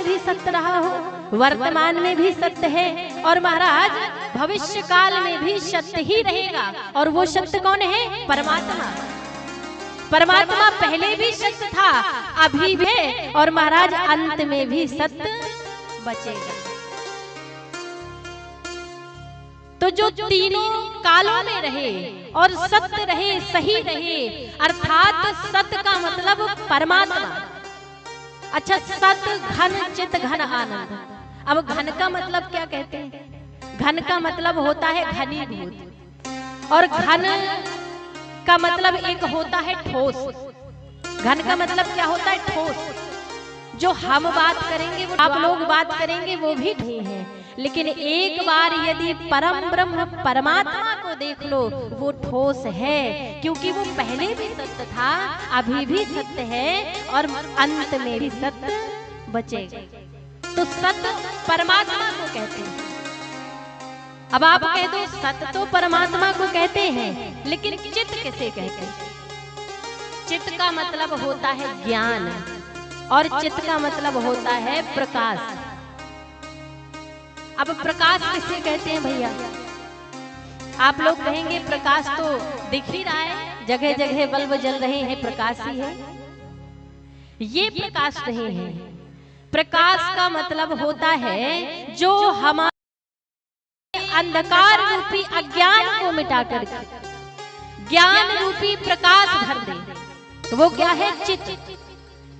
भी सत्य रहा हो, वर्तमान में भी सत्य है और महाराज भविष्य काल में भी सत्य ही रहेगा। और वो सत्य कौन है? परमात्मा। परमात्मा पहले भी सत्य था, अभी भी, और महाराज अंत में भी सत्य बचेगा। तो जो तीनों कालों में रहे और सत्य रहे, सही रहे, अर्थात सत्य का मतलब परमात्मा। अच्छा, सत्य घन चित घन आनंद। अब घन का मतलब क्या कहते हैं? घन का मतलब होता है घनीभूत, और घन का मतलब एक होता है ठोस। घन का मतलब क्या होता है? ठोस। जो हम बात करेंगे, वो आप लोग बात करेंगे, वो भी नहीं है। लेकिन एक बार यदि परम ब्रह्म परमात्मा को देख लो, वो ठोस है, क्योंकि वो पहले भी सत्य था, अभी भी सत्य है और अंत में भी सत्य बचेगा। तो सत्य परमात्मा को कहते हैं। अब आप कह दो सत्य तो परमात्मा को कहते हैं, लेकिन चित्त किसे कहते हैं? चित्त का मतलब होता है ज्ञान, और चित्त का मतलब होता है प्रकाश। अब प्रकाश किसे कहते हैं भैया? आप लोग कहेंगे प्रकाश तो दिख ही रहा है, जगह जगह बल्ब जल रहे हैं, प्रकाश ही है। ये प्रकाश नहीं है। प्रकाश का मतलब होता है जो हमारे अंधकार रूपी अज्ञान को मिटा करके ज्ञान रूपी प्रकाश भर दे। वो क्या है? चित्त।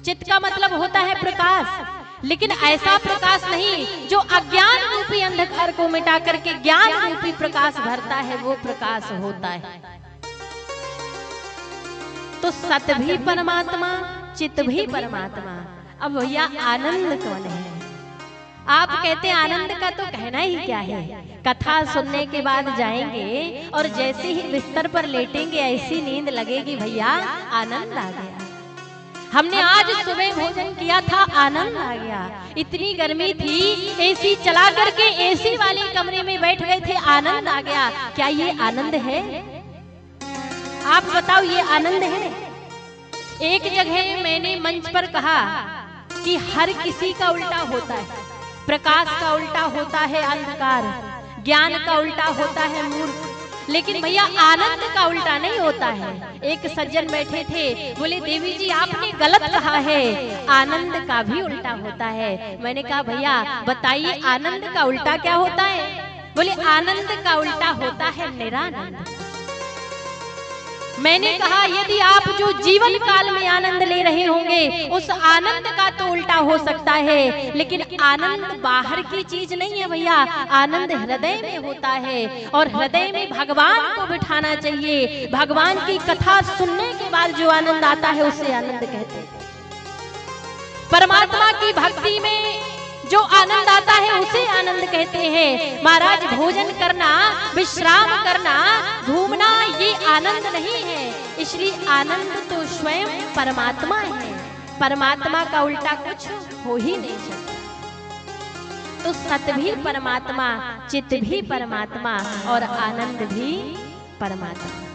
चित्त का मतलब होता है प्रकाश, लेकिन ऐसा प्रकाश नहीं जो अज्ञान रूपी अंधकार को मिटा करके ज्ञान रूपी प्रकाश भरता है, वो प्रकाश होता है। तो सत्य भी परमात्मा, चित्त भी परमात्मा। अब भैया आनंद कौन है? आप कहते हैं आनंद का तो कहना ही क्या है। कथा सुनने के बाद जाएंगे और जैसे ही बिस्तर पर लेटेंगे ऐसी नींद लगेगी भैया आनंद आ गया। हमने आज सुबह भोजन किया था, आनंद आ गया। इतनी गर्मी थी, एसी चला करके एसी वाले कमरे में बैठ गए थे, आनंद आ गया। क्या ये आनंद है? आप बताओ, ये आनंद है? एक जगह मैंने मंच पर कहा कि हर किसी का उल्टा होता है। प्रकाश का उल्टा होता है अंधकार, ज्ञान का उल्टा होता है मूर्ख, लेकिन भैया आनंद का उल्टा नहीं होता है। एक सज्जन बैठे थे, बोले देवी जी आपने गलत कहा है, आनंद का भी उल्टा होता है। मैंने कहा भैया बताइए आनंद का उल्टा क्या होता है? बोले आनंद का उल्टा होता है निरानंद। मैंने कहा यदि आप जो जीवन काल में आनंद ले रहे होंगे उस आनंद का तो उल्टा हो सकता है, लेकिन आनंद बाहर की चीज नहीं है भैया, आनंद हृदय में होता है। और हृदय में भगवान को बिठाना चाहिए। भगवान की कथा सुनने के बाद जो आनंद आता है उसे आनंद कहते हैं। परमात्मा की भक्ति में जो आनंद आता है उसे आनंद कहते हैं। महाराज भोजन करना, विश्राम करना, घूमना ये आनंद नहीं है। इसलिए आनंद तो स्वयं परमात्मा है। परमात्मा का उल्टा कुछ हो ही नहीं सकता। तो सत्य भी परमात्मा, चित्त भी परमात्मा और आनंद भी परमात्मा।